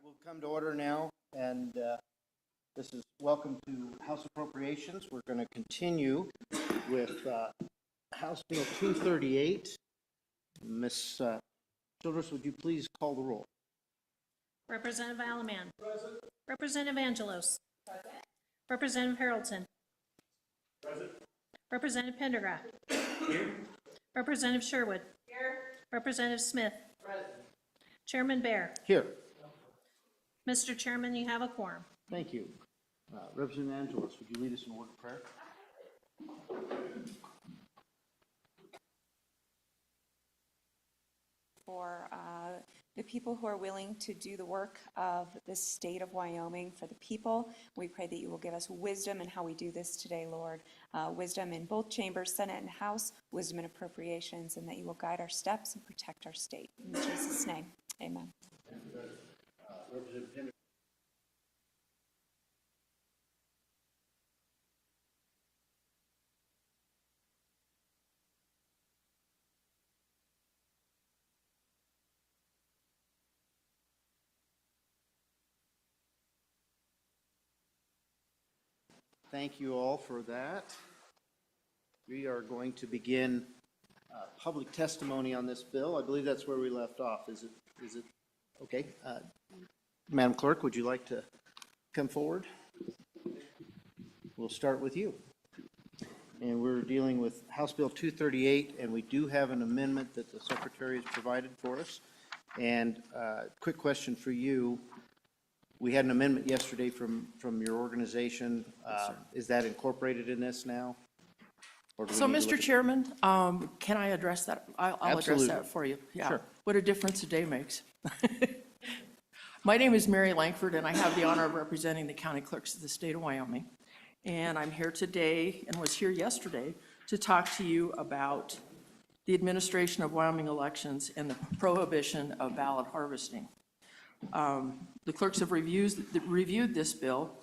We'll come to order now, and this is welcome to House Appropriations. We're going to continue with House Bill 238. Ms. Childress, would you please call the roll? Representative Alaman. Present. Representative Angelos. Present. Representative Harrelson. Present. Representative Pendergraft. Here. Representative Sherwood. Here. Representative Smith. Present. Chairman Bear. Here. Mr. Chairman, you have a quorum. Thank you. Representative Angelos, would you lead us in a word of prayer? For the people who are willing to do the work of the state of Wyoming for the people. We pray that you will give us wisdom in how we do this today, Lord. Wisdom in both chambers, Senate and House, wisdom in appropriations, and that you will guide our steps and protect our state. In Jesus' name, amen. Representative Pendergraft. Thank you all for that. We are going to begin public testimony on this bill. I believe that's where we left off. Is it okay? Madam Clerk, would you like to come forward? We'll start with you. And we're dealing with House Bill 238, and we do have an amendment that the Secretary has provided for us. And quick question for you. We had an amendment yesterday from your organization. Is that incorporated in this now? So, Mr. Chairman, can I address that? I'll address that for you. Yeah. Sure. What a difference a day makes. My name is Mary Langford, and I have the honor of representing the county clerks of the state of Wyoming. And I'm here today, and was here yesterday, to talk to you about the administration of Wyoming elections and the prohibition of ballot harvesting. The clerks have reviewed this bill.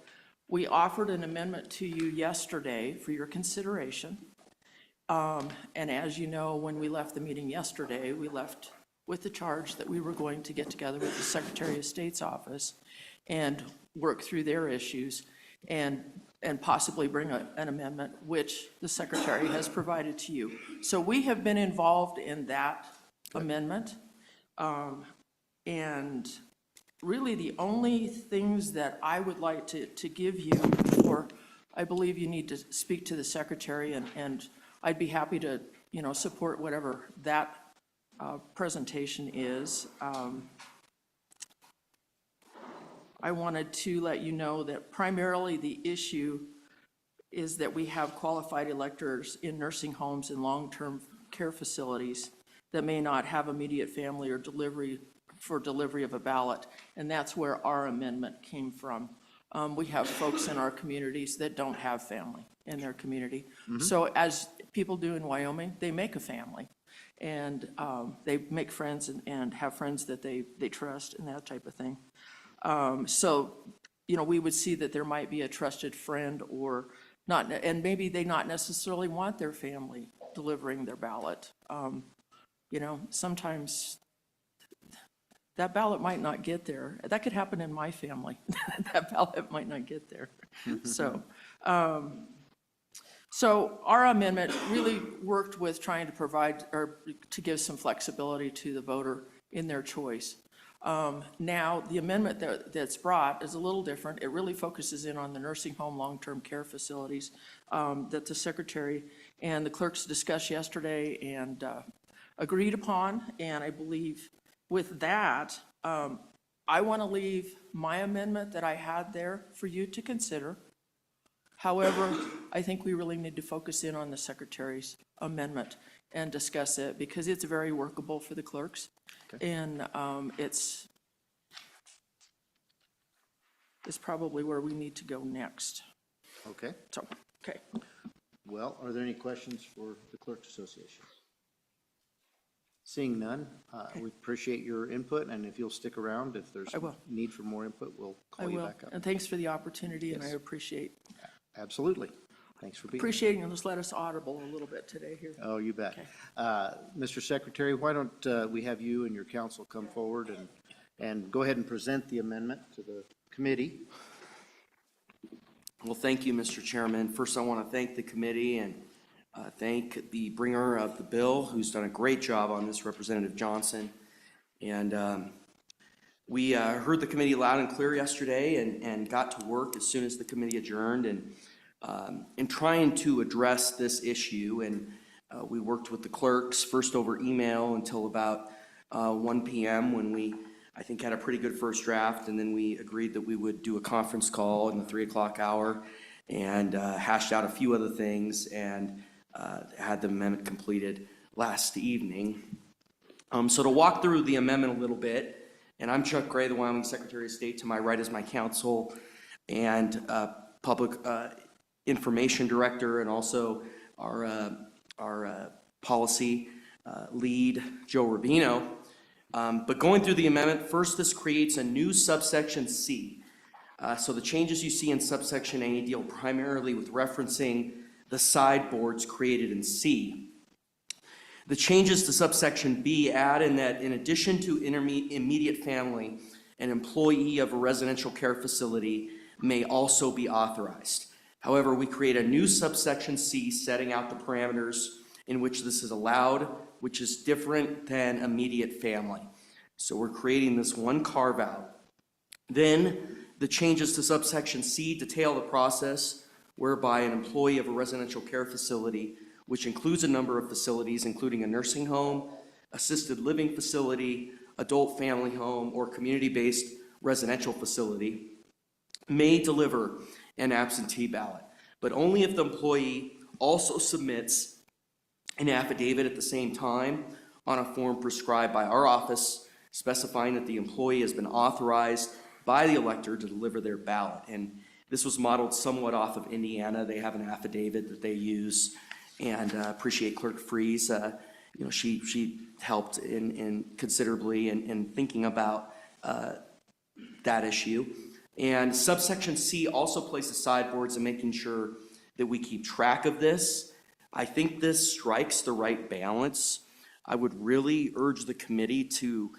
We offered an amendment to you yesterday for your consideration. And as you know, when we left the meeting yesterday, we left with the charge that we were going to get together with the Secretary of State's office and work through their issues and possibly bring an amendment, which the Secretary has provided to you. So we have been involved in that amendment. And really the only things that I would like to give you, or I believe you need to speak to the Secretary, and I'd be happy to, support whatever that presentation is. I wanted to let you know that primarily the issue is that we have qualified electors in nursing homes and long-term care facilities that may not have immediate family or delivery of a ballot, and that's where our amendment came from. We have folks in our communities that don't have family in their community. Mm-hmm. So as people do in Wyoming, they make a family, and they make friends and have friends that they trust and that type of thing. So, we would see that there might be a trusted friend or not, and maybe they not necessarily want their family delivering their ballot. Sometimes that ballot might not get there. That could happen in my family. That ballot might not get there. So our amendment really worked with trying to provide or to give some flexibility to the voter in their choice. Now, the amendment that's brought is a little different. It really focuses in on the nursing home, long-term care facilities that the Secretary and the clerks discussed yesterday and agreed upon. And I believe with that, I want to leave my amendment that I had there for you to consider. However, I think we really need to focus in on the Secretary's amendment and discuss it because it's very workable for the clerks. Okay. And it's probably where we need to go next. Okay. So, okay. Well, are there any questions for the Clerks Association? Seeing none, we appreciate your input, and if you'll stick around, if there's need for more input, we'll call you back up. And thanks for the opportunity, yes. And I appreciate. Absolutely. Thanks for being appreciating and just let us audible a little bit today here. Oh, you bet. Okay. Mr. Secretary, why don't we have you and your council come forward and go ahead and present the amendment to the committee. Well, thank you, Mr. Chairman. First, I want to thank the committee and thank the bringer of the bill, who's done a great job on this, Representative Johnson. And we heard the committee loud and clear yesterday and got to work as soon as the committee adjourned and in trying to address this issue. And we worked with the clerks, first over email until about 1 p.m. when we, I think, had a pretty good first draft, and then we agreed that we would do a conference call in the 3 o'clock hour and hashed out a few other things and had the amendment completed last evening. So to walk through the amendment a little bit, and I'm Chuck Gray, the Wyoming Secretary of State. To my right is my counsel and Public Information Director, and also our policy lead, Joe Rubino. But going through the amendment, first, this creates a new subsection C. So the changes you see in subsection A deal primarily with referencing the sideboards created in C. The changes to subsection B add in that in addition to immediate family, an employee of a residential care facility may also be authorized. However, we create a new subsection C setting out the parameters in which this is allowed, which is different than immediate family. So we're creating this one carve out. Then the changes to subsection C detail the process whereby an employee of a residential care facility, which includes a number of facilities, including a nursing home, assisted living facility, adult family home, or community-based residential facility, may deliver an absentee ballot, but only if the employee also submits an affidavit at the same time on a form prescribed by our office, specifying that the employee has been authorized by the elector to deliver their ballot. And this was modeled somewhat off of Indiana. They have an affidavit that they use, and appreciate Clerk Freeze. She helped in considerably in thinking about that issue. And subsection C also places sideboards in making sure that we keep track of this. I think this strikes the right balance. I would really urge the committee to,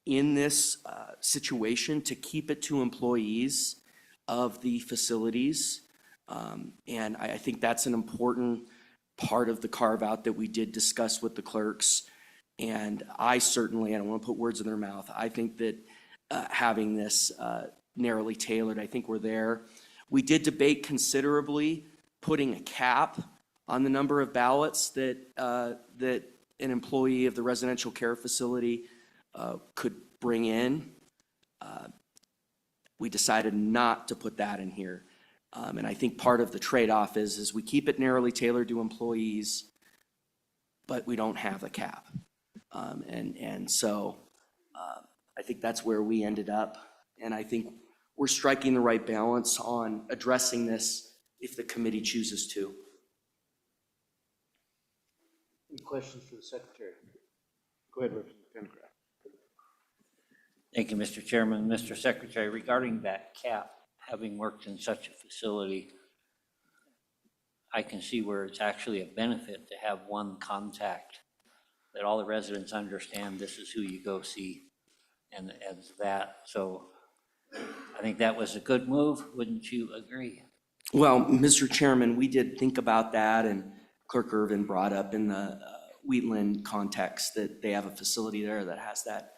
in this situation, to keep it to employees of the facilities. And I think that's an important part of the carve out that we did discuss with the clerks. And I certainly, I don't want to put words in their mouth, I think that having this narrowly tailored, I think we're there. We did debate considerably putting a cap on the number of ballots that that an employee of the residential care facility could bring in. We decided not to put that in here. And I think part of the trade-off is we keep it narrowly tailored to employees, but we don't have the cap. And so I think that's where we ended up. And I think we're striking the right balance on addressing this if the committee chooses to. Any questions for the Secretary? Go ahead, Representative Pendergraft. Thank you, Mr. Chairman. Mr. Secretary, regarding that cap, having worked in such a facility, I can see where it's actually a benefit to have one contact, that all the residents understand this is who you go see, and as that. So I think that was a good move. Wouldn't you agree? Well, Mr. Chairman, we did think about that, and Clerk Irvin brought up in the Wheatland context that they have a facility there that has that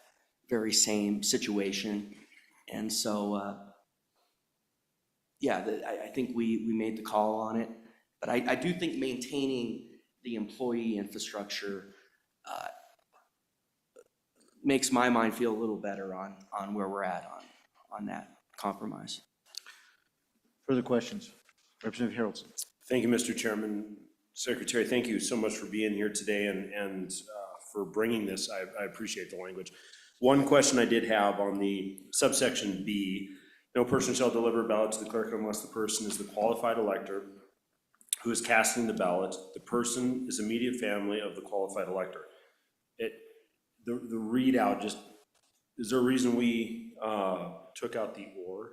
very same situation. And so, yeah, I think we made the call on it. But I do think maintaining the employee infrastructure makes my mind feel a little better on where we're at on that compromise. Further questions? Representative Harrelson. Thank you, Mr. Chairman. Secretary, thank you so much for being here today and for bringing this. I appreciate the language. One question I did have on the subsection B, no person shall deliver a ballot to the clerk unless the person is the qualified elector who is casting the ballot. The person is immediate family of the qualified elector. The readout just, is there a reason we took out the or?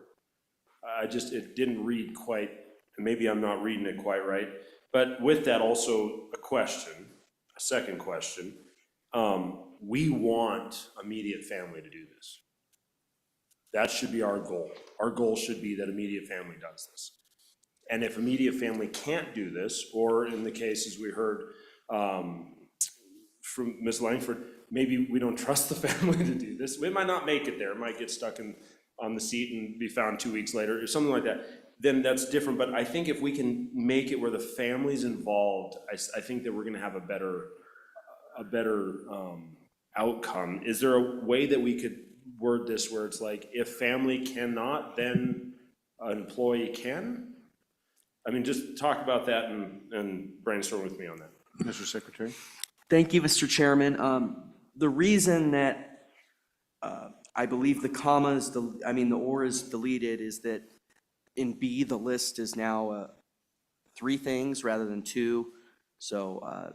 It didn't read quite, and maybe I'm not reading it quite right. But with that also a second question. We want immediate family to do this. That should be our goal. Our goal should be that immediate family does this. And if immediate family can't do this, or in the cases we heard from Ms. Langford, maybe we don't trust the family to do this. We might not make it there. It might get stuck on the seat and be found 2 weeks later, or something like that. Then that's different. But I think if we can make it where the family's involved, I think that we're going to have a better outcome. Is there a way that we could word this where it's like, if family cannot, then an employee can? I mean, just talk about that and brainstorm with me on that. Mr. Secretary? Thank you, Mr. Chairman. The reason that I believe the the or is deleted is that in B, the list is now 3 things rather than 2. So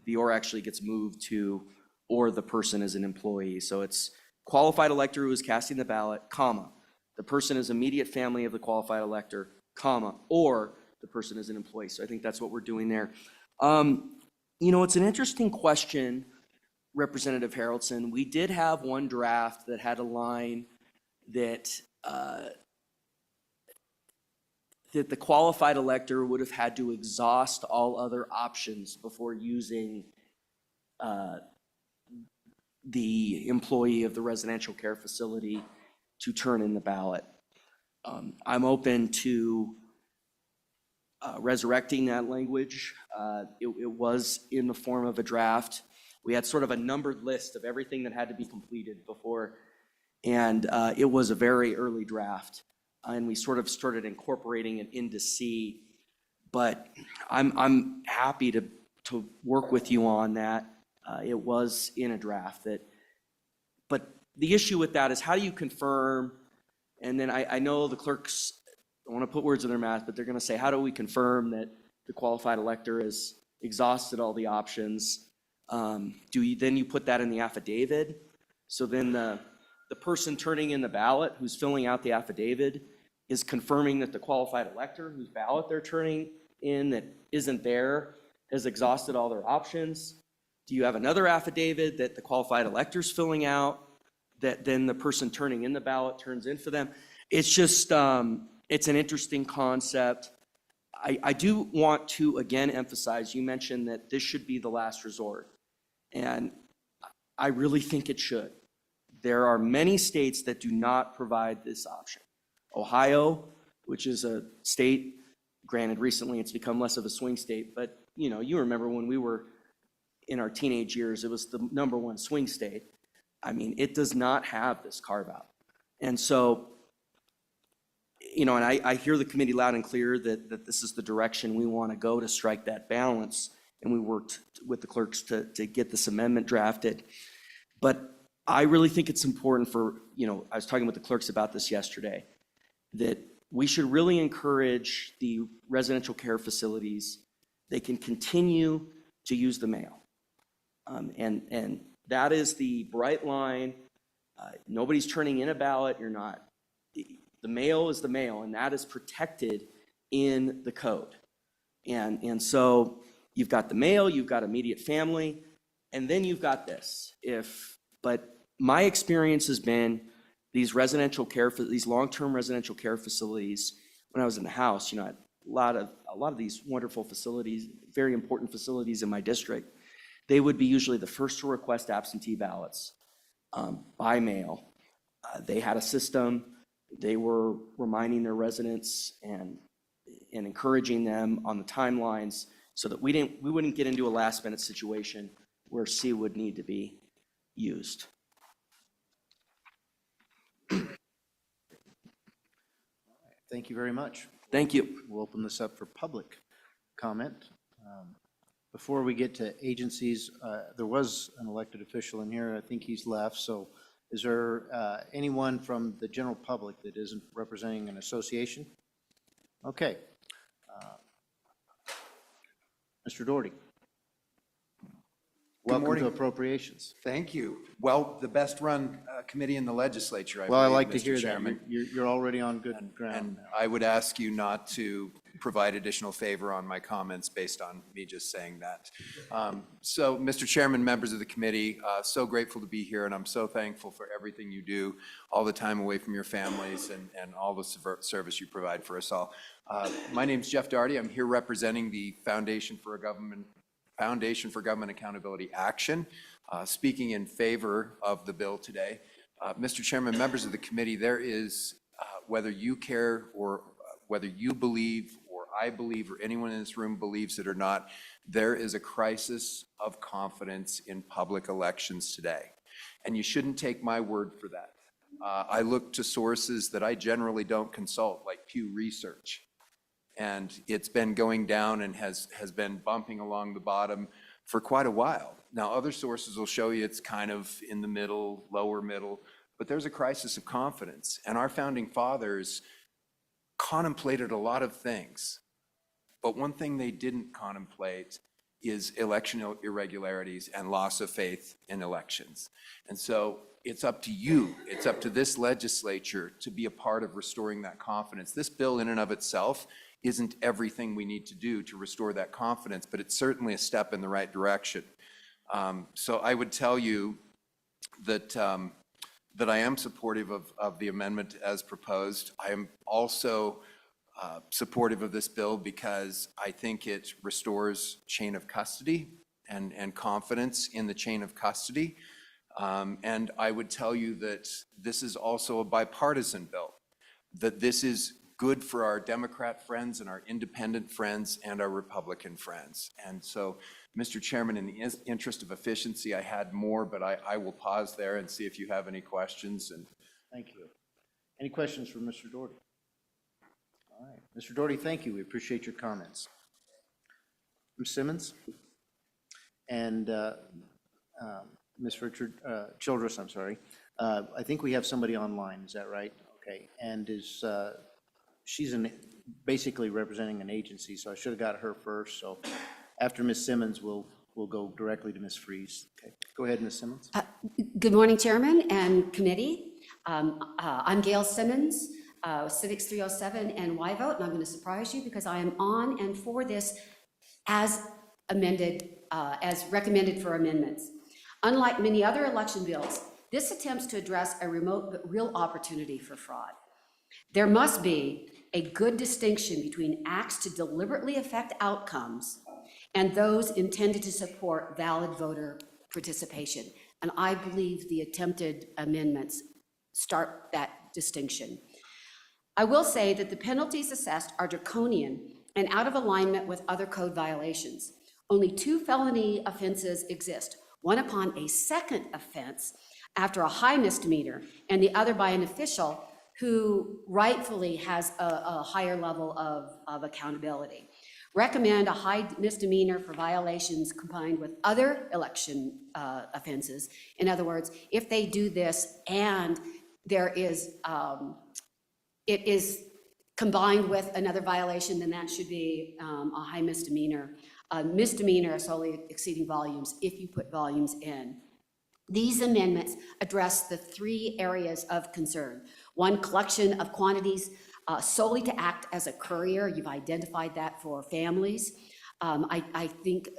the or actually gets moved to, or the person is an employee. So it's qualified elector who is casting the ballot, comma, the person is immediate family of the qualified elector, comma, or the person is an employee. So I think that's what we're doing there. It's an interesting question, Representative Haraldson. We did have one draft that had a line that that the qualified elector would have had to exhaust all other options before using the employee of the residential care facility to turn in the ballot. I'm open to resurrecting that language. It was in the form of a draft. We had sort of a numbered list of everything that had to be completed before, and it was a very early draft, and we sort of started incorporating it into C. But I'm happy to work with you on that. It was in a draft but the issue with that is, how do you confirm? And then I know the clerks don't want to put words in their mouth, but they're going to say, how do we confirm that the qualified elector has exhausted all the options? Then you put that in the affidavit? So then the person turning in the ballot, who's filling out the affidavit, is confirming that the qualified elector whose ballot they're turning in that isn't there has exhausted all their options? Do you have another affidavit that the qualified elector's filling out that then the person turning in the ballot turns in for them? It's just, it's an interesting concept. I do want to again emphasize, you mentioned that this should be the last resort, and I really think it should. There are many states that do not provide this option. Ohio, which is a state, granted recently it's become less of a swing state, but you remember when we were in our teenage years, it was the #1 swing state. I mean, it does not have this carve out. And so, and I hear the committee loud and clear that this is the direction we want to go to strike that balance. And we worked with the clerks to get this amendment drafted. But I really think it's important for, I was talking with the clerks about this yesterday, that we should really encourage the residential care facilities. They can continue to use the mail. And that is the bright line. Nobody's turning in a ballot. You're not. The mail is the mail, and that is protected in the code. And so you've got the mail, you've got immediate family, and then you've got this. But my experience has been these long-term residential care facilities. When I was in the House, a lot of these wonderful facilities, very important facilities in my district, they would be usually the first to request absentee ballots by mail. They had a system. They were reminding their residents and encouraging them on the timelines so that we wouldn't get into a last-minute situation where C would need to be used. Thank you very much. Thank you. We'll open this up for public comment. Before we get to agencies, there was an elected official in here. I think he's left. So is there anyone from the general public that isn't representing an association? Okay. Mr. Doherty. Welcome to morning. Appropriations. Thank you. Well, the best-run committee in the legislature, I Well, I believe, like to Mr. hear that. Chairman. You're already on good ground. And I would ask you not to provide additional favor on my comments based on me just saying that. So, Mr. Chairman, members of the committee, so grateful to be here, and I'm so thankful for everything you do, all the time away from your families, and all the service you provide for us all. My name's Jeff Daugherty. I'm here representing the Foundation for Government Accountability Action, speaking in favor of the bill today. Mr. Chairman, members of the committee, there is, whether you care or whether you believe or I believe or anyone in this room believes it or not, there is a crisis of confidence in public elections today. And you shouldn't take my word for that. I look to sources that I generally don't consult, like Pew Research. And it's been going down and has been bumping along the bottom for quite a while. Now, other sources will show you it's kind of in the middle, lower middle, but there's a crisis of confidence. And our founding fathers contemplated a lot of things, but one thing they didn't contemplate is election irregularities and loss of faith in elections. And so it's up to you, it's up to this legislature to be a part of restoring that confidence. This bill in and of itself isn't everything we need to do to restore that confidence, but it's certainly a step in the right direction. So I would tell you that that I am supportive of the amendment as proposed. I am also supportive of this bill because I think it restores chain of custody and confidence in the chain of custody. And I would tell you that this is also a bipartisan bill, that this is good for our Democrat friends and our independent friends and our Republican friends. And so, Mr. Chairman, in the interest of efficiency, I had more, but I will pause there and see if you have any questions. And Thank you. Any questions for Mr. Daugherty? All right. Mr. Daugherty, thank you. We appreciate your comments. Ms. Simmons? And Ms. Richard Childress, I'm sorry. I think we have somebody online, is that right? Okay. And she's basically representing an agency, so I should have got her first. So after Ms. Simmons, we'll go directly to Ms. Freeze. Okay, go ahead, Ms. Simmons. Good morning, Chairman and committee. I'm Gail Simmons, Civics 307 and Y Vote, and I'm going to surprise you because I am on and for this as amended, as recommended for amendments. Unlike many other election bills, this attempts to address a remote but real opportunity for fraud. There must be a good distinction between acts to deliberately affect outcomes and those intended to support valid voter participation. And I believe the attempted amendments start that distinction. I will say that the penalties assessed are draconian and out of alignment with other code violations. Only 2 felony offenses exist, one upon a second offense after a high misdemeanor, and the other by an official who rightfully has a higher level of accountability. Recommend a high misdemeanor for violations combined with other election offenses. In other words, if they do this and there is, it is combined with another violation, then that should be a high misdemeanor. Misdemeanor is solely exceeding volumes if you put volumes in. These amendments address the 3 areas of concern. 1, collection of quantities solely to act as a courier. You've identified that for families. I think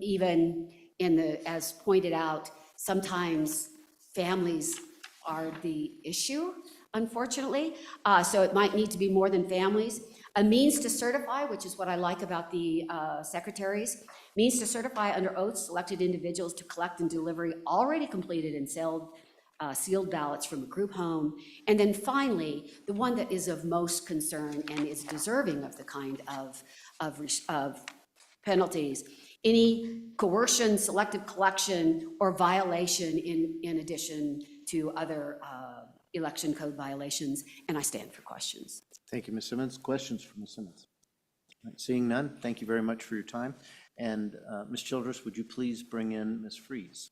even in the, as pointed out, sometimes families are the issue, unfortunately. So it might need to be more than families. A means to certify, which is what I like about the secretaries, means to certify under oath selected individuals to collect and deliver already completed and sealed ballots from a group home. And then finally, the one that is of most concern and is deserving of the kind of penalties, any coercion, selective collection, or violation in addition to other election code violations. And I stand for questions. Thank you, Ms. Simmons. Questions for Ms. Simmons? All right, seeing none, thank you very much for your time. And Ms. Childress, would you please bring in Ms. Freeze?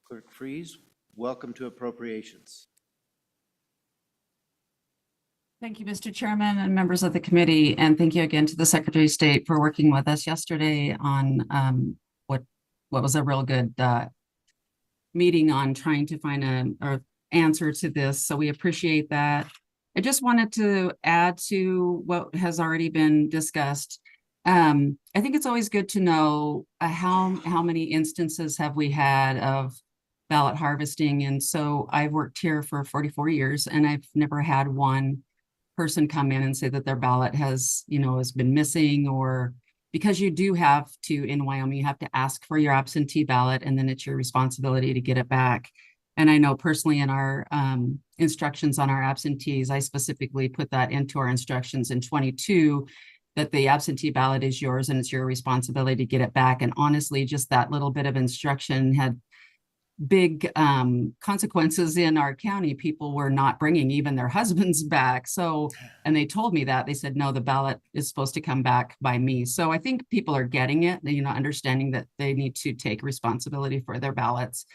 Clerk Freeze, welcome to Appropriations. Thank you, Mr. Chairman and members of the committee, and thank you again to the Secretary of State for working with us yesterday on what was a real good meeting on trying to find a answer to this. So we appreciate that. I just wanted to add to what has already been discussed. I think it's always good to know how many instances have we had of ballot harvesting. And so I've worked here for 44 years and I've never had one person come in and say that their ballot has been missing, or because you do have to, in Wyoming, you have to ask for your absentee ballot and then it's your responsibility to get it back. And I know personally in our instructions on our absentees, I specifically put that into our instructions in 22, that the absentee ballot is yours and it's your responsibility to get it back. And honestly, just that little bit of instruction had big consequences in our county. People were not bringing even their husbands back. So, and they told me that. They said, no, the ballot is supposed to come back by me. So I think people are getting it, understanding that they need to take responsibility for their ballots.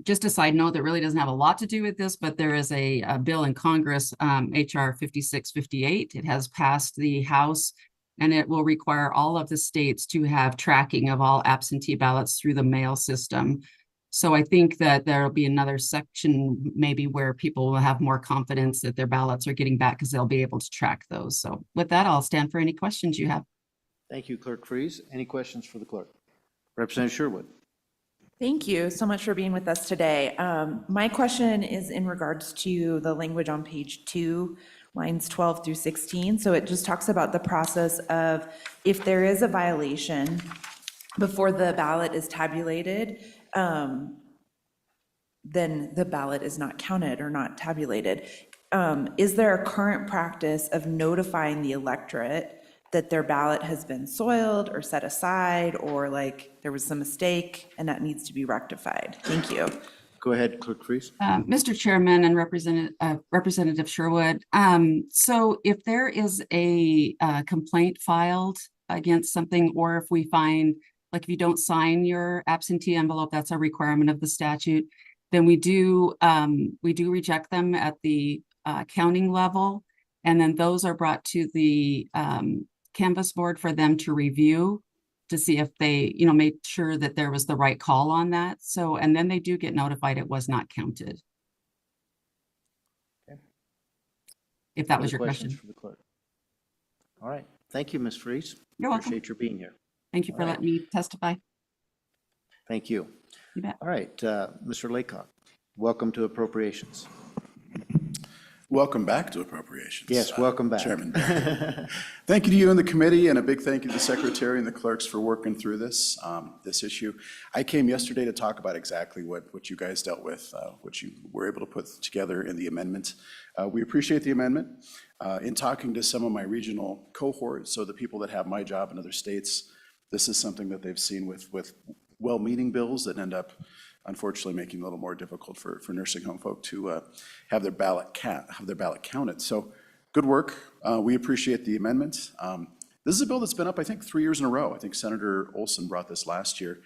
Just a side note that really doesn't have a lot to do with this, but there is a bill in Congress, HR 5658. It has passed the House, and it will require all of the states to have tracking of all absentee ballots through the mail system. So I think that there'll be another section maybe where people will have more confidence that their ballots are getting back because they'll be able to track those. So with that, I'll stand for any questions you have. Thank you, Clerk Freeze. Any questions for the clerk? Representative Sherwood. Thank you so much for being with us today. My question is in regards to the language on page 2, lines 12 through 16. So it just talks about the process of if there is a violation before the ballot is tabulated, then the ballot is not counted or not tabulated. Is there a current practice of notifying the electorate that their ballot has been soiled or set aside, or like there was some mistake and that needs to be rectified? Thank you. Go ahead, Clerk Freeze. Mr. Chairman and Representative Sherwood, so if there is a complaint filed against something, or if we find, like if you don't sign your absentee envelope, that's a requirement of the statute, then we do reject them at the counting level. And then those are brought to the canvas board for them to review to see if they, made sure that there was the right call on that. So, and then they do get notified it was not counted. Okay. If that was Other your questions question. for the clerk? All right. Thank you, Ms. Freeze. You're welcome. Appreciate your being here. Thank you for All right. letting me testify. Thank you. You bet. All right, Mr. Laycock, welcome to Appropriations. Welcome back to Appropriations. Yes, welcome back. Chairman. Thank you to you and the committee, and a big thank you to the Secretary and the clerks for working through this issue. I came yesterday to talk about exactly what you guys dealt with, what you were able to put together in the amendment. We appreciate the amendment. In talking to some of my regional cohorts, so the people that have my job in other states, this is something that they've seen with well-meaning bills that end up unfortunately making it a little more difficult for nursing home folk to have their ballot counted. So good work. We appreciate the amendment. This is a bill that's been up, I think, 3 years in a row. I think Senator Olson brought this last year.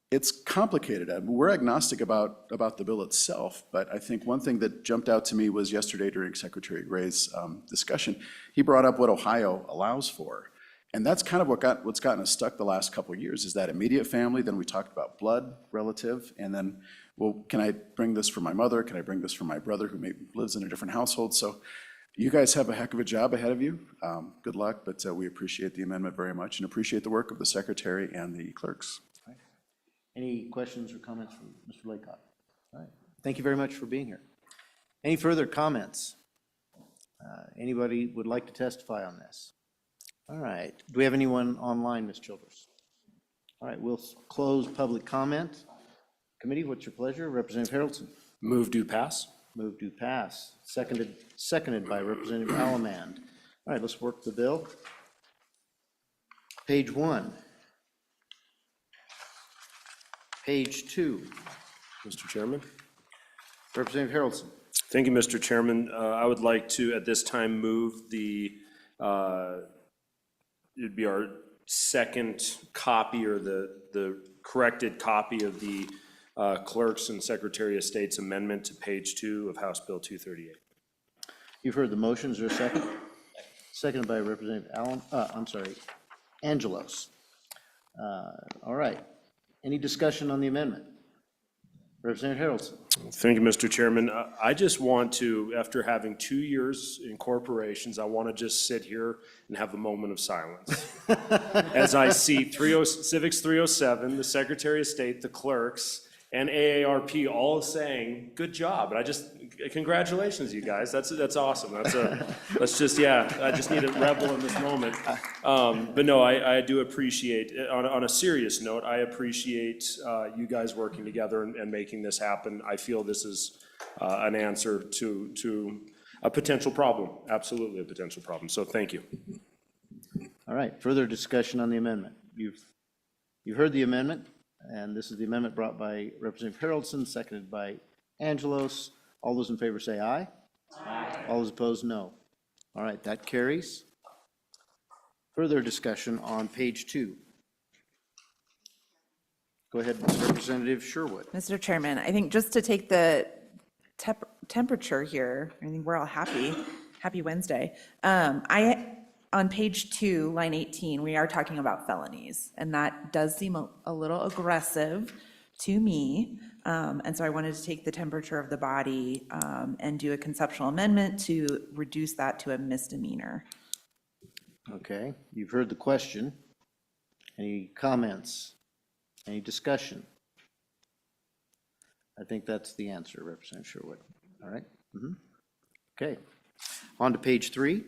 It's complicated. We're agnostic about the bill itself, but I think one thing that jumped out to me was yesterday during Secretary Gray's discussion, he brought up what Ohio allows for. And that's kind of what's gotten us stuck the last couple of years, is that immediate family. Then we talked about blood relative, and then, well, can I bring this for my mother? Can I bring this for my brother who maybe lives in a different household? So you guys have a heck of a job ahead of you. Good luck, but we appreciate the amendment very much and appreciate the work of the Secretary and the clerks. All right. Any questions or comments from Mr. Laycock? All right. Thank you very much for being here. Any further comments? Anybody would like to testify on this? All right. Do we have anyone online, Ms. Childers? All right, we'll close public comment. Committee, what's your pleasure? Representative Harrelson. Move to pass. Move to pass. Seconded by Representative Allemand. All right, let's work the bill. Page 1. Page 2. Mr. Chairman. Representative Harrelson. Thank you, Mr. Chairman. I would like to, at this time, move the it'd be our second copy, or the corrected copy of the Clerks and Secretary of State's amendment to page 2 of House Bill 238. You've heard the motion. Is there a second? Seconded by Representative Angelos. All right. Any discussion on the amendment? Representative Harrelson. Thank you, Mr. Chairman. I just want to, after having 2 years in corporations, I want to just sit here and have a moment of silence. As I see Civics 307, the Secretary of State, the clerks, and AARP all saying, good job. And I just, congratulations, you guys. That's awesome. I just need a rebel in this moment. But no, I do appreciate, on a serious note, I appreciate you guys working together and making this happen. I feel this is an answer to a potential problem, absolutely a potential problem. So thank you. All right, further discussion on the amendment. You've heard the amendment, and this is the amendment brought by Representative Harrelson, seconded by Angelos. All those in favor say aye. Aye. All those opposed, no. All right, that carries. Further discussion on page 2. Go ahead, Representative Sherwood. Mr. Chairman, I think just to take the temperature here, I think we're all happy. Happy Wednesday. On page 2, line 18, we are talking about felonies, and that does seem a little aggressive to me. And so I wanted to take the temperature of the body and do a conceptual amendment to reduce that to a misdemeanor. Okay, you've heard the question. Any comments? Any discussion? I think that's the answer, Representative Sherwood. All right. Okay, on to page 3.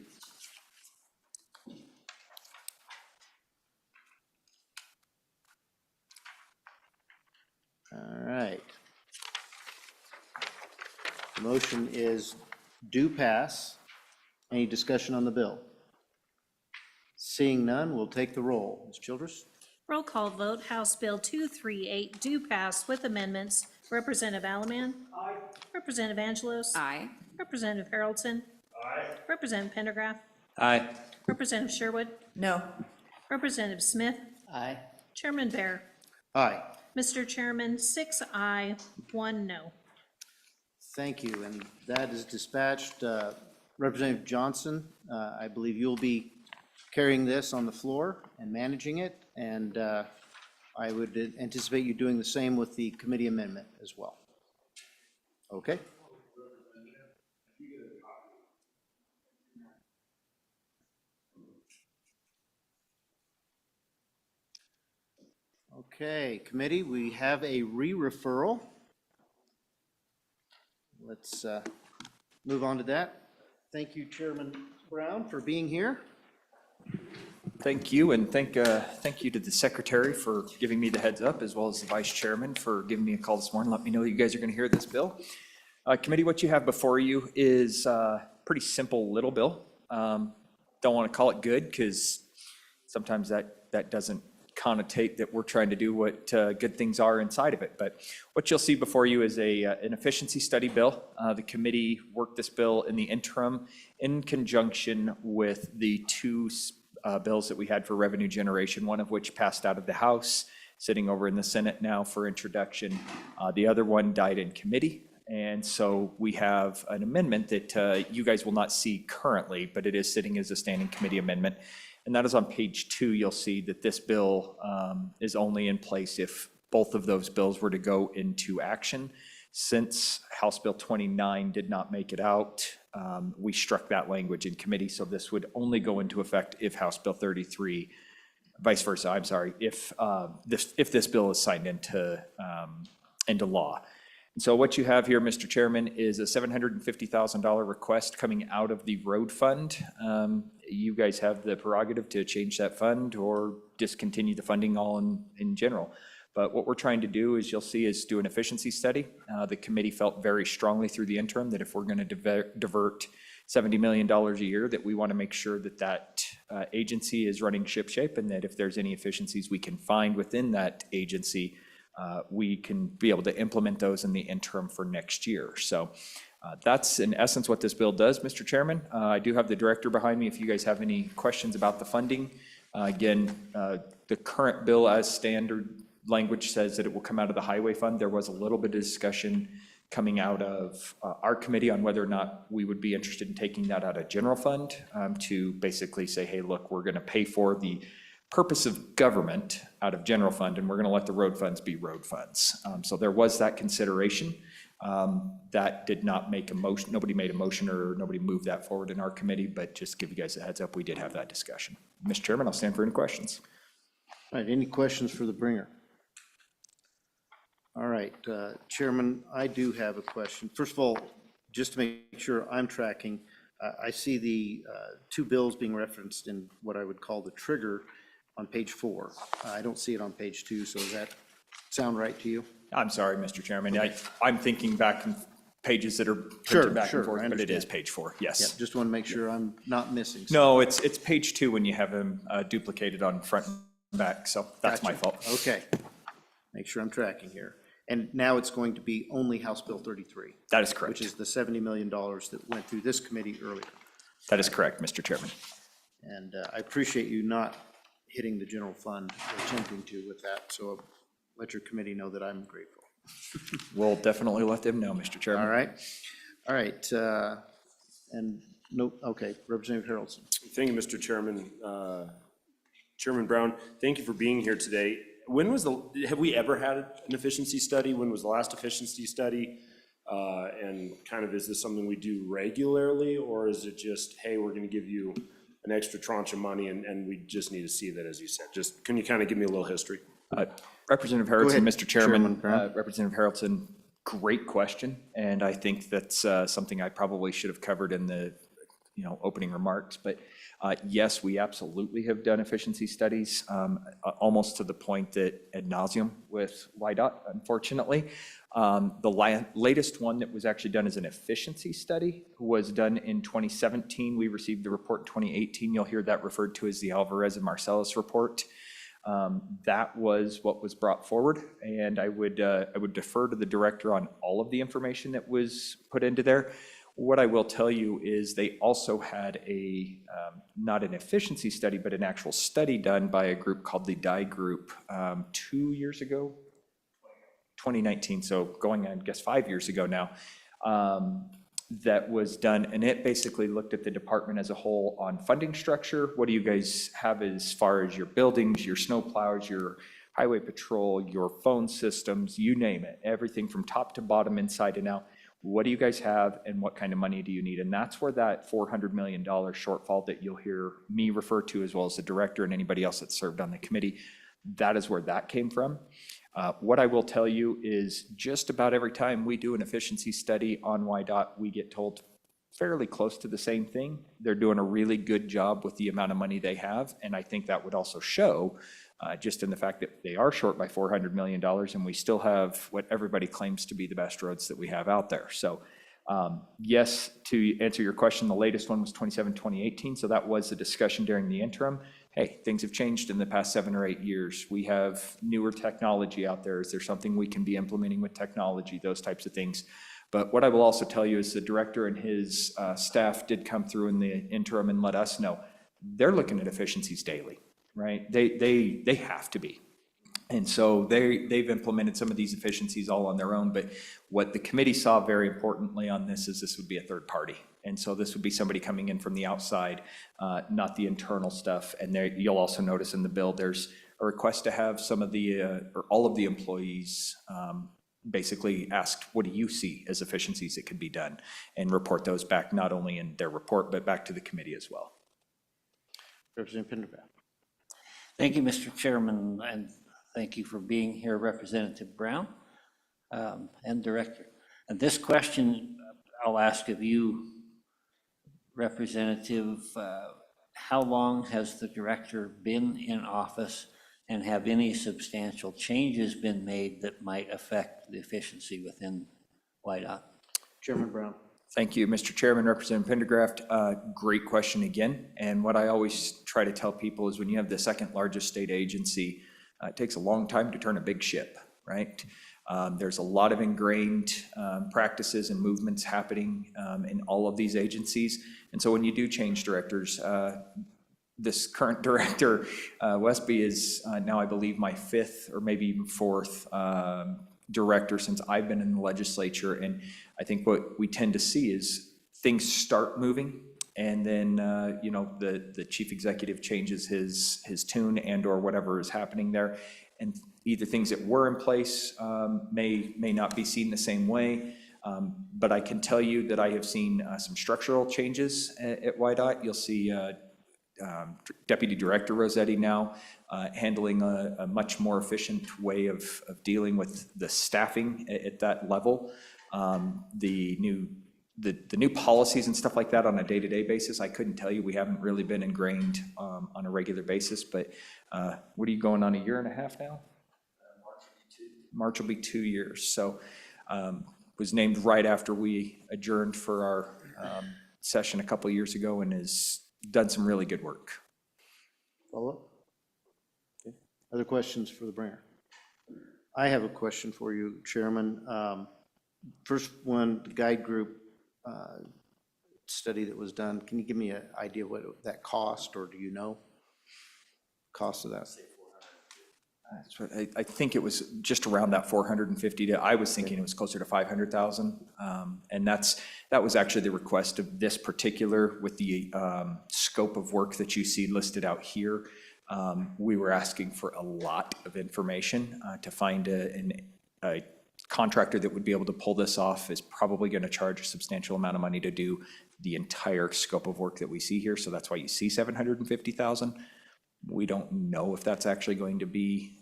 All right. The motion is do pass. Any discussion on the bill? Seeing none, we'll take the roll. Ms. Childress? Roll call vote, House Bill 238 do pass with amendments. Representative Alaman? Aye. Representative Angelos? Aye. Representative Harrelson? Aye. Representative Pendergraft? Aye. Representative Sherwood? No. Representative Smith? Aye. Chairman Bear? Aye. Mr. Chairman, 6 aye, 1 no. Thank you, and that is dispatched. Representative Johnson, I believe you'll be carrying this on the floor and managing it, and I would anticipate you doing the same with the committee amendment as well. Okay? Okay, committee, we have a re-referral. Let's move on to that. Thank you, Chairman Brown, for being here. Thank you, and thank you to the secretary for giving me the heads up, as well as the vice chairman for giving me a call this morning. Let me know you guys are going to hear this bill. Committee, what you have before you is a pretty simple little bill. Don't want to call it good because sometimes that doesn't connotate that we're trying to do what good things are inside of it. But what you'll see before you is an efficiency study bill. The committee worked this bill in the interim in conjunction with the 2 bills that we had for revenue generation, one of which passed out of the House, sitting over in the Senate now for introduction. The other one died in committee. And so we have an amendment that you guys will not see currently, but it is sitting as a standing committee amendment. And that is on page 2. You'll see that this bill is only in place if both of those bills were to go into action. Since House Bill 29 did not make it out, we struck that language in committee. So this would only go into effect if House Bill 33, vice versa, I'm sorry, if this bill is signed into law. And so what you have here, Mr. Chairman, is a $750,000 request coming out of the road fund. You guys have the prerogative to change that fund or discontinue the funding all in general. But what we're trying to do, as you'll see, is do an efficiency study. The committee felt very strongly through the interim that if we're going to divert $70 million a year, that we want to make sure that agency is running shipshape, and that if there's any efficiencies we can find within that agency, we can be able to implement those in the interim for next year. So that's in essence what this bill does, Mr. Chairman. I do have the director behind me if you guys have any questions about the funding. Again, the current bill as standard language says that it will come out of the highway fund. There was a little bit of discussion coming out of our committee on whether or not we would be interested in taking that out of general fund to basically say, hey, look, we're going to pay for the purpose of government out of general fund, and we're going to let the road funds be road funds. So there was that consideration. That did not make a motion, nobody made a motion or nobody moved that forward in our committee, but just to give you guys a heads up, we did have that discussion. Mr. Chairman, I'll stand for any questions. All right, any questions for the bringer? All right, Chairman, I do have a question. First of all, just to make sure I'm tracking, I see the two bills being referenced in what I would call the trigger on page 4. I don't see it on page 2, so does that sound right to you? I'm sorry, Mr. Chairman. I'm thinking back in pages that are Sure, printed back sure, and forth, I but it is understand. page 4, Yeah, yes. just want to make sure I'm not missing something. No, it's page 2 when you have them duplicated on front and back, so that's my Gotcha. fault. Okay. Make sure I'm tracking here. And now it's going to be only House Bill 33. That is correct. Which is the $70 million that went through this committee earlier. That is correct, Mr. Chairman. And I appreciate you not hitting the general fund or attempting to with that, so I'll let your committee know that I'm grateful. We'll definitely let them know, Mr. Chairman. All right, and no, okay, Representative Harrelson. Thank you, Mr. Chairman. Chairman Brown, thank you for being here today. Have we ever had an efficiency study? When was the last efficiency study? And kind of, is this something we do regularly, or is it just, hey, we're gonna give you an extra tranche of money and we just need to see that, as you said? Just, can you kind of give me a little history? Representative ahead, Harrelson, Mr. Chairman, Chairman Brown. Representative Harrelson, great question, and I think that's something I probably should have covered in the opening remarks. But yes, we absolutely have done efficiency studies, almost to the point that ad nauseum with YDOT, unfortunately. The latest one that was actually done as an efficiency study was done in 2017. We received the report in 2018. You'll hear that referred to as the Alvarez and Marcellus report. That was what was brought forward, and I would defer to the director on all of the information that was put into there. What I will tell you is they also had not an efficiency study, but an actual study done by a group called the DIE Group 2 years ago, 2019, so going on, I guess, 5 years ago now, that was done, and it basically looked at the department as a whole on funding structure. What do you guys have as far as your buildings, your snow plows, your highway patrol, your phone systems, you name it, everything from top to bottom, inside and out. What do you guys have and what kind of money do you need? And that's where that $400 million shortfall that you'll hear me refer to, as well as the director and anybody else that served on the committee, that is where that came from. What I will tell you is just about every time we do an efficiency study on YDOT, we get told fairly close to the same thing. They're doing a really good job with the amount of money they have, and I think that would also show just in the fact that they are short by $400 million, and we still have what everybody claims to be the best roads that we have out there. So yes, to answer your question, the latest one was 2018, so that was the discussion during the interim. Hey, things have changed in the past 7 or 8 years. We have newer technology out there. Is there something we can be implementing with technology, those types of things? But what I will also tell you is the director and his staff did come through in the interim and let us know they're looking at efficiencies daily, right? They have to be. And so they've implemented some of these efficiencies all on their own, but what the committee saw very importantly on this is this would be a third party. And so this would be somebody coming in from the outside, not the internal stuff. And there, you'll also notice in the bill, there's a request to have some of the, or all of the employees basically asked, what do you see as efficiencies that could be done? And report those back, not only in their report, but back to the committee as well. Representative Pendergraft. Thank you, Mr. Chairman, and thank you for being here, Representative Brown and Director. And this question I'll ask of you, Representative, how long has the Director been in office, and have any substantial changes been made that might affect the efficiency within YDOT? Chairman Brown. Thank you, Mr. Chairman, Representative Pendergraft. Great question again. And what I always try to tell people is when you have the second largest state agency, it takes a long time to turn a big ship, right? There's a lot of ingrained practices and movements happening in all of these agencies. And so when you do change directors, this current director, Westby, is now, I believe, my 5th or maybe even 4th director since I've been in the legislature, and I think what we tend to see is things start moving, and then, you know, the chief executive changes his tune and/or whatever is happening there, and either things that were in place may not be seen the same way. But I can tell you that I have seen some structural changes at YDOT. You'll see Deputy Director Rossetti now handling a much more efficient way of dealing with the staffing at that level. The new policies and stuff like that on a day-to-day basis, I couldn't tell you. We haven't really been ingrained on a regular basis, but what are you going on, a year and a half now? March will be 2 years. So was named right after we adjourned for our session a couple of years ago and has done some really good work. Follow up? Okay. Other questions for the bringer? I have a question for you, Chairman. First one, the guide group study that was done. Can you give me an idea what that cost, or do you know cost of that? I think it was just around that 450. I was thinking it was closer to 500,000. And that was actually the request of this particular, with the scope of work that you see listed out here. We were asking for a lot of information to find a contractor that would be able to pull this off. Is probably going to charge a substantial amount of money to do the entire scope of work that we see here. So that's why you see 750,000. We don't know if that's actually going to be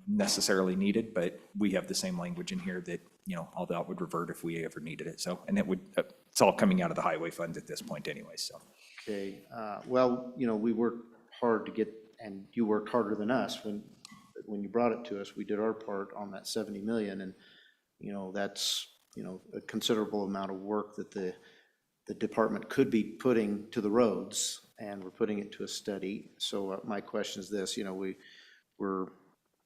necessarily needed, but we have the same language in here that, you know, all that would revert if we ever needed it. So, and it's all coming out of the highway fund at this point anyway, so. Okay, well, you know, we worked hard to get, and you worked harder than us when you brought it to us. We did our part on that 70 million, and, you know, that's, you know, a considerable amount of work that the department could be putting to the roads, and we're putting it to a study. So my question is this, you know, we're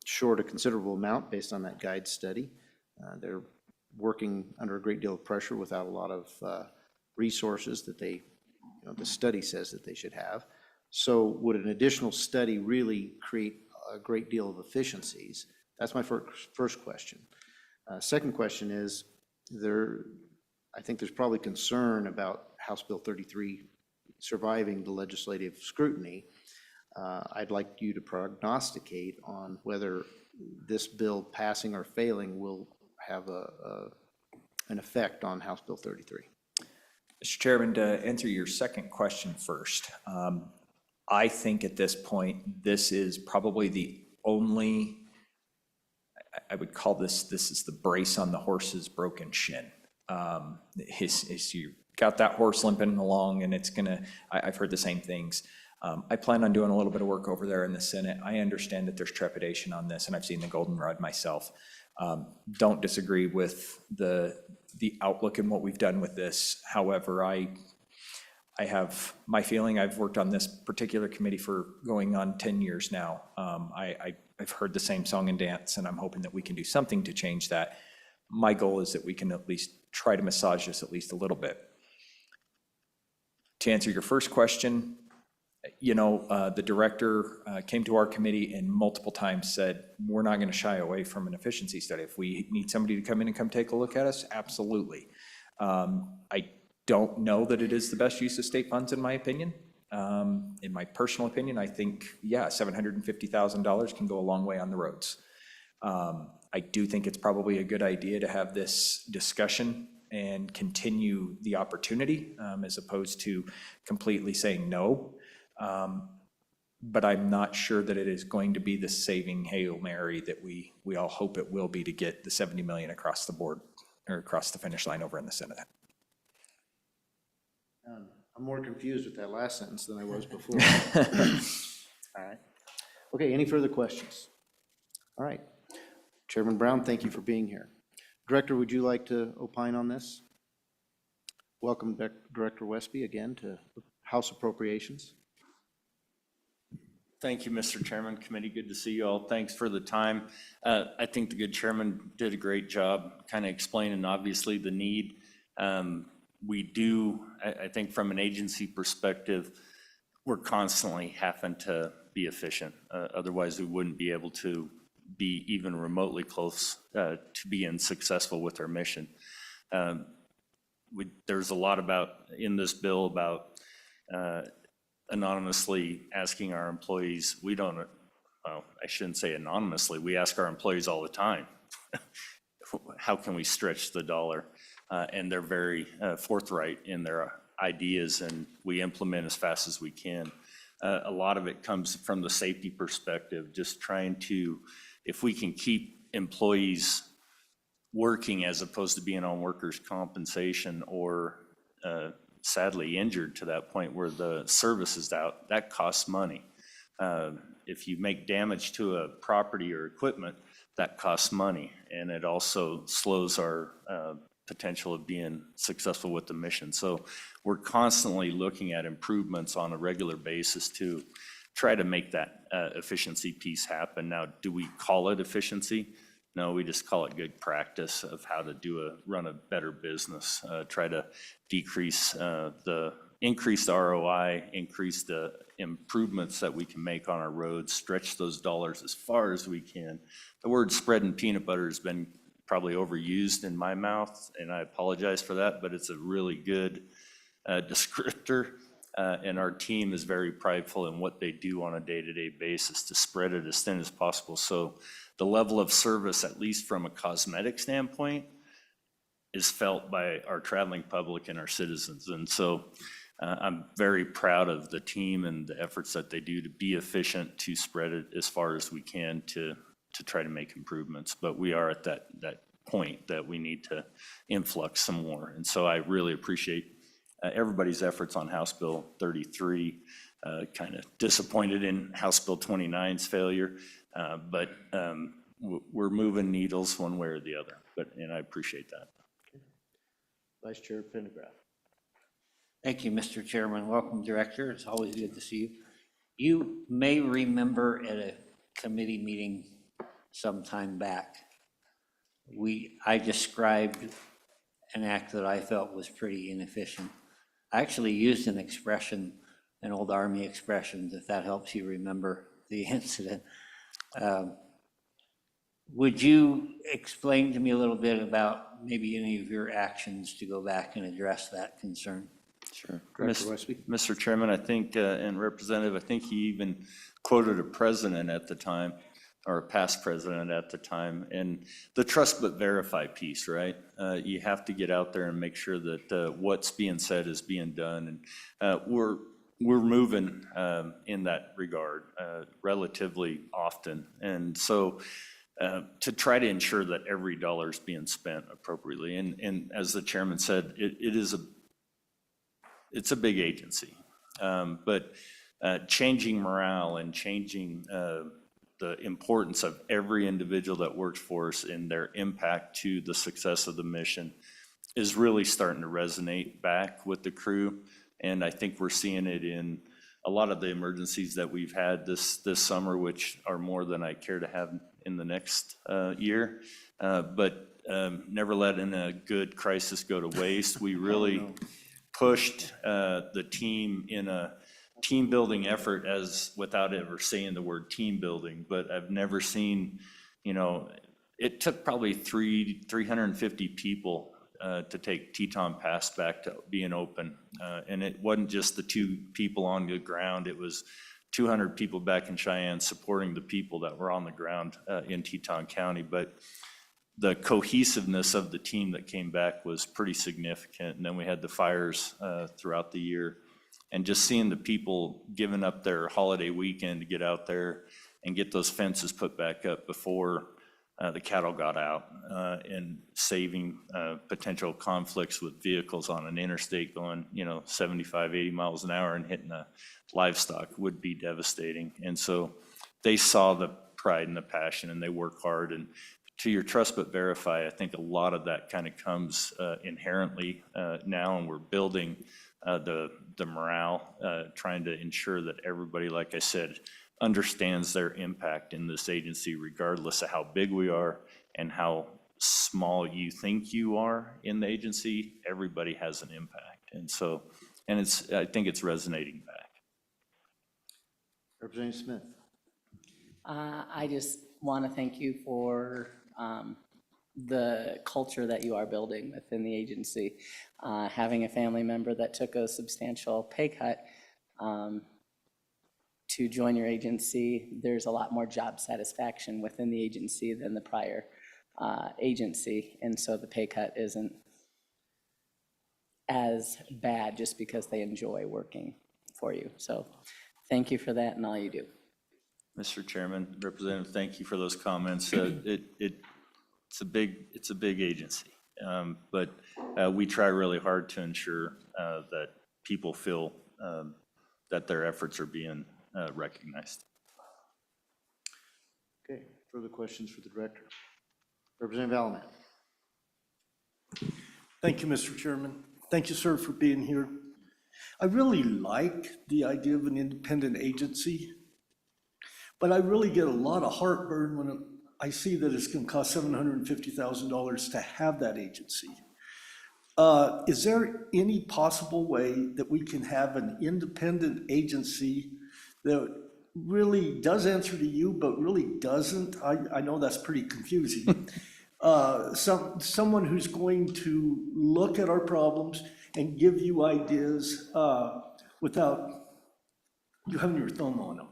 short a considerable amount based on that guide study. They're working under a great deal of pressure without a lot of resources that they, you know, the study says that they should have. So would an additional study really create a great deal of efficiencies? That's my first question. Second question is, I think there's probably concern about House Bill 33 surviving the legislative scrutiny. I'd like you to prognosticate on whether this bill passing or failing will have an effect on House Bill 33. Mr. Chairman, to answer your second question first, I think at this point, this is probably the only, I would call this is the brace on the horse's broken shin. You got that horse limping along, and it's gonna, I've heard the same things. I plan on doing a little bit of work over there in the Senate. I understand that there's trepidation on this, and I've seen the goldenrod myself. Don't disagree with the outlook and what we've done with this. However, I have my feeling. I've worked on this particular committee for going on 10 years now. I've heard the same song and dance, and I'm hoping that we can do something to change that. My goal is that we can at least try to massage this at least a little bit. To answer your first question, you know, the director came to our committee and multiple times said, we're not going to shy away from an efficiency study. If we need somebody to come in and come take a look at us, absolutely. I don't know that it is the best use of state funds, in my opinion. In my personal opinion, I think, yeah, $750,000 can go a long way on the roads. I do think it's probably a good idea to have this discussion and continue the opportunity as opposed to completely saying no. But I'm not sure that it is going to be the saving Hail Mary that we all hope it will be to get the 70 million across the board or across the finish line over in the Senate. I'm more confused with that last sentence than I was before. All right. Okay, any further questions? All right. Chairman Brown, thank you for being here. Director, would you like to opine on this? Welcome, Director Westby, again to House Appropriations. Thank you, Mr. Chairman. Committee, good to see you all. Thanks for the time. I think the good chairman did a great job kind of explaining, obviously, the need. We do, I think from an agency perspective, we're constantly having to be efficient. Otherwise, we wouldn't be able to be even remotely close to being successful with our mission. There's a lot in this bill about anonymously asking our employees. We don't, well, I shouldn't say anonymously, we ask our employees all the time, how can we stretch the dollar? And they're very forthright in their ideas, and we implement as fast as we can. A lot of it comes from the safety perspective, just trying to, if we can keep employees working as opposed to being on workers' compensation or sadly injured to that point where the service is out, that costs money. If you make damage to a property or equipment, that costs money, and it also slows our potential of being successful with the mission. So we're constantly looking at improvements on a regular basis to try to make that efficiency piece happen. Now, do we call it efficiency? No, we just call it good practice of how to run a better business, try to decrease the increased ROI, increase the improvements that we can make on our roads, stretch those dollars as far as we can. The word spreading peanut butter has been probably overused in my mouth, and I apologize for that, but it's a really good descriptor. And our team is very prideful in what they do on a day-to-day basis to spread it as thin as possible. So the level of service, at least from a cosmetic standpoint, is felt by our traveling public and our citizens. And so I'm very proud of the team and the efforts that they do to be efficient, to spread it as far as we can to try to make improvements. But we are at that point that we need to influx some more. And so I really appreciate everybody's efforts on House Bill 33. Kind of disappointed in House Bill 29's failure, but we're moving needles one way or the other. And I appreciate that. Vice Chair Pendergraft. Thank you, Mr. Chairman. Welcome, Director. It's always good to see you. You may remember at a committee meeting some time back, I described an act that I felt was pretty inefficient. I actually used an expression, an old Army expression, if that helps you remember the incident. Would you explain to me a little bit about maybe any of your actions to go back and address that concern? Sure. Director Westby. Mr. Chairman, I think, and Representative, I think he even quoted a president at the time, or a past president at the time, and the trust but verify piece, right? You have to get out there and make sure that what's being said is being done. And we're moving in that regard relatively often. And so to try to ensure that every dollar is being spent appropriately. And as the chairman said, it's a big agency, but changing morale and changing the importance of every individual that works for us and their impact to the success of the mission is really starting to resonate back with the crew. And I think we're seeing it in a lot of the emergencies that we've had this summer, which are more than I care to have in the next year. But never letting a good crisis go to waste. We really pushed the team in a team building effort without ever saying the word team building, but I've never seen, it took probably 350 people to take Teton Pass back to being open. And it wasn't just the 2 people on the ground, it was 200 people back in Cheyenne supporting the people that were on the ground in Teton County. But the cohesiveness of the team that came back was pretty significant. And then we had the fires throughout the year. And just seeing the people giving up their holiday weekend to get out there and get those fences put back up before the cattle got out, and saving potential conflicts with vehicles on an interstate going, 75, 80 miles an hour and hitting a livestock would be devastating. And so they saw the pride and the passion, and they work hard. And to your trust but verify, I think a lot of that kind of comes inherently now, and we're building the morale, trying to ensure that everybody, like I said, understands their impact in this agency, regardless of how big we are and how small you think you are in the agency. Everybody has an impact. And so, I think it's resonating back. Representative Smith. I just want to thank you for the culture that you are building within the agency. Having a family member that took a substantial pay cut to join your agency, there's a lot more job satisfaction within the agency than the prior agency, and so the pay cut isn't as bad just because they enjoy working for you. So thank you for that and all you do. Mr. Chairman, Representative, thank you for those comments. It's a big agency, but we try really hard to ensure that people feel that their efforts are being recognized. Okay, further questions for the director? Representative Alaman. Thank you, Mr. Chairman. Thank you, sir, for being here. I really like the idea of an independent agency, but I really get a lot of heartburn when I see that it's going to cost $750,000 to have that agency. Is there any possible way that we can have an independent agency that really does answer to you, but really doesn't? I know that's pretty confusing. Someone who's going to look at our problems and give you ideas without you having your thumb on them.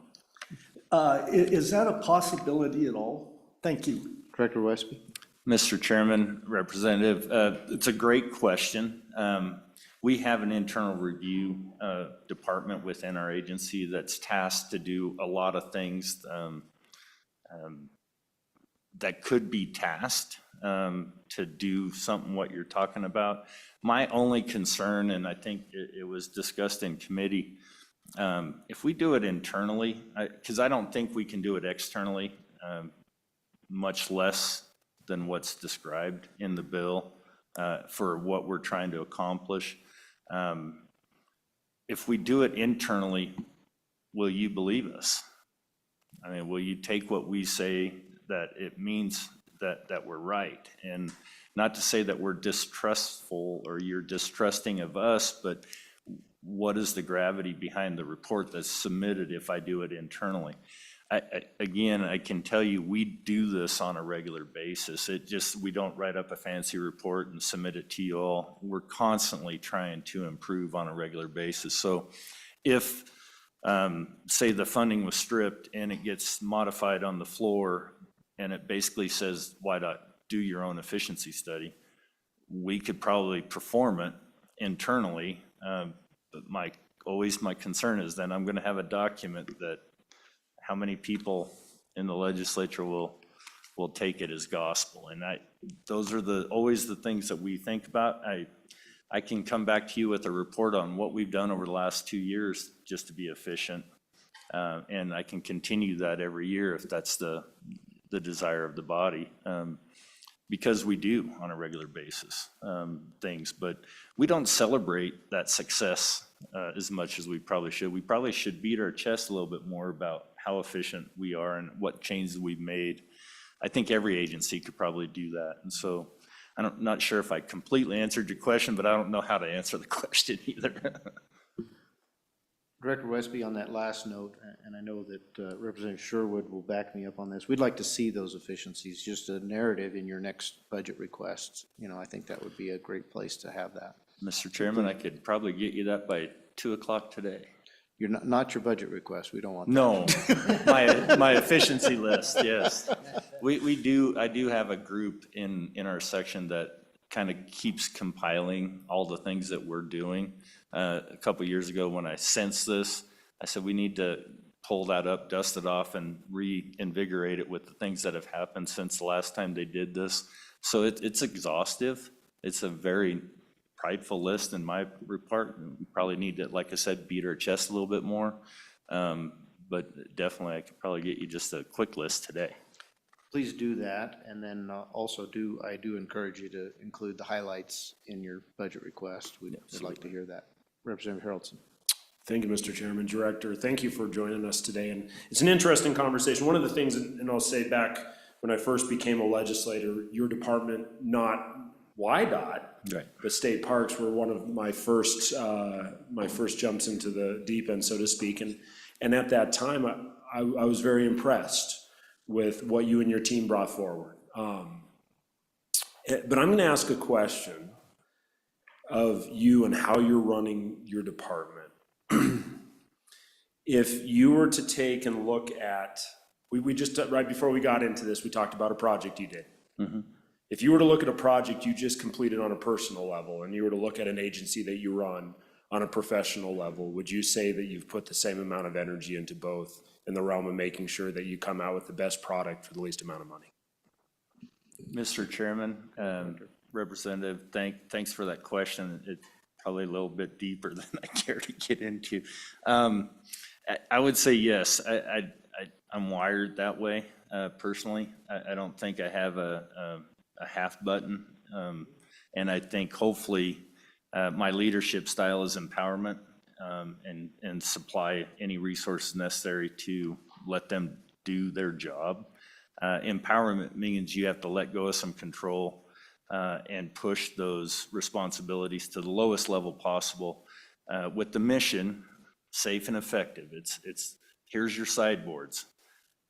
Is that a possibility at all? Thank you. Director Westby. Mr. Chairman, Representative, it's a great question. We have an internal review department within our agency that's tasked to do a lot of things that could be tasked to do something what you're talking about. My only concern, and I think it was discussed in committee, if we do it internally, because I don't think we can do it externally, much less than what's described in the bill for what we're trying to accomplish. If we do it internally, will you believe us? I mean, will you take what we say that it means that we're right? And not to say that we're distrustful or you're distrusting of us, but what is the gravity behind the report that's submitted if I do it internally? Again, I can tell you, we do this on a regular basis. We don't write up a fancy report and submit it to you all. We're constantly trying to improve on a regular basis. So if, say, the funding was stripped and it gets modified on the floor and it basically says, why not do your own efficiency study? We could probably perform it internally, but my concern is then I'm going to have a document that how many people in the legislature will take it as gospel. And those are always the things that we think about. I can come back to you with a report on what we've done over the last 2 years just to be efficient. And I can continue that every year if that's the desire of the body. Because we do on a regular basis things, but we don't celebrate that success as much as we probably should. We probably should beat our chest a little bit more about how efficient we are and what changes we've made. I think every agency could probably do that. And so I'm not sure if I completely answered your question, but I don't know how to answer the question either. Director Westby, on that last note, and I know that Representative Sherwood will back me up on this, we'd like to see those efficiencies, just a narrative in your next budget requests. You know, I think that would be a great place to have that. Mr. Chairman, I could probably get you that by 2 o'clock today. You're not your budget request, we don't want that. No, my efficiency list, yes. I do have a group in our section that kind of keeps compiling all the things that we're doing. A couple years ago when I sensed this, I said we need to pull that up, dust it off, and reinvigorate it with the things that have happened since the last time they did this. So it's exhaustive. It's a very prideful list in my report. We probably need to, like I said, beat our chest a little bit more. But definitely I could probably get you just a quick list today. Please do that, and then also I do encourage you to include the highlights in your budget request. We'd like to hear that. Representative Harrelson. Thank you, Mr. Chairman. Director, thank you for joining us today. And it's an interesting conversation. One of the things, and I'll say back when I first became a legislator, your department, not YDOT, right, but state parks were one of my first jumps into the deep end, so to speak. And at that time, I was very impressed with what you and your team brought forward. But I'm going to ask a question of you and how you're running your department. If you were to take and look at, we just, right before we got into this, we talked about a project you did. If you were to look at a project you just completed on a personal level, and you were to look at an agency that you run on a professional level, would you say that you've put the same amount of energy into both in the realm of making sure that you come out with the best product for the least amount of money? Mr. Chairman, Representative, thanks for that question. It's probably a little bit deeper than I care to get into. I would say yes. I'm wired that way personally. I don't think I have a half button. And I think hopefully my leadership style is empowerment and supply any resources necessary to let them do their job. Empowerment means you have to let go of some control and push those responsibilities to the lowest level possible with the mission, safe and effective. It's here's your sideboards.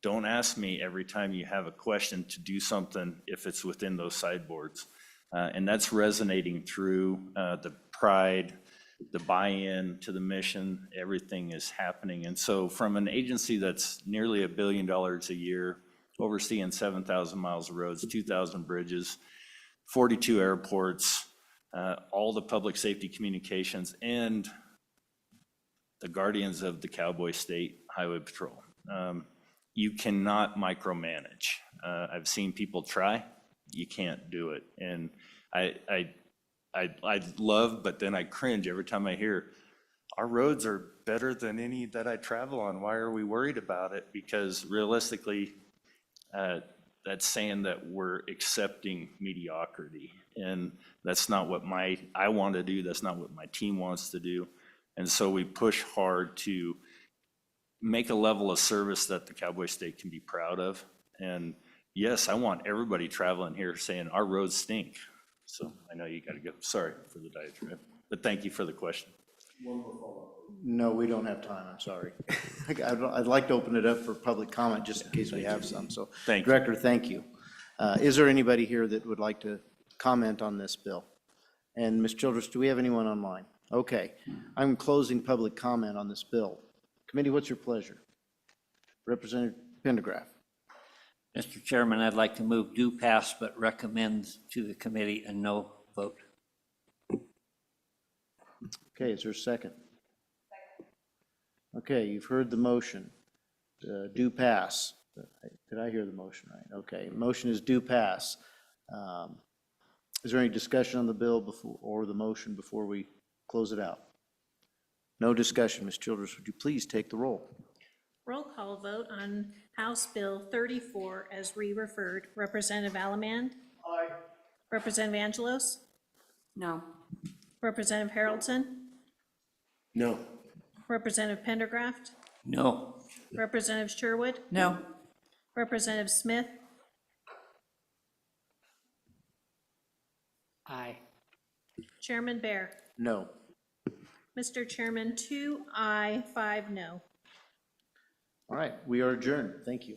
Don't ask me every time you have a question to do something if it's within those sideboards. And that's resonating through the pride, the buy-in to the mission, everything is happening. And so from an agency that's nearly $1 billion a year, overseeing 7,000 miles of roads, 2,000 bridges, 42 airports, all the public safety communications, and the guardians of the Cowboy State Highway Patrol. You cannot micromanage. I've seen people try, you can't do it. And I love, but then I cringe every time I hear, our roads are better than any that I travel on. Why are we worried about it? Because realistically, that's saying that we're accepting mediocrity. And that's not what I want to do. That's not what my team wants to do. And so we push hard to make a level of service that the Cowboy State can be proud of. And yes, I want everybody traveling here saying our roads stink. So I know you got to go. Sorry for the diatribe, but thank you for the question. One more follow-up. No, we don't have time, I'm sorry. I'd like to open it up for public comment just in case we have some, so. Thank you. Director, thank you. Is there anybody here that would like to comment on this bill? And Ms. Childress, do we have anyone online? Okay, I'm closing public comment on this bill. Committee, what's your pleasure? Representative Pendergraft. Mr. Chairman, I'd like to move do pass, but recommend to the committee a no vote. Okay, is there a second? Okay, you've heard the motion. Do pass. Did I hear the motion right? Okay, motion is do pass. Is there any discussion on the bill before, or the motion before we close it out? No discussion. Ms. Childress, would you please take the roll? Roll call vote on House Bill 34 as re-referred. Representative Allemand? Aye. Representative Angelos? No. Representative Haroldson? No. Representative Pendergraft? No. Representative Sherwood? No. Representative Smith? Aye. Chairman Bear? No. Mr. Chairman, 2 aye, 5 no. All right, we are adjourned. Thank you.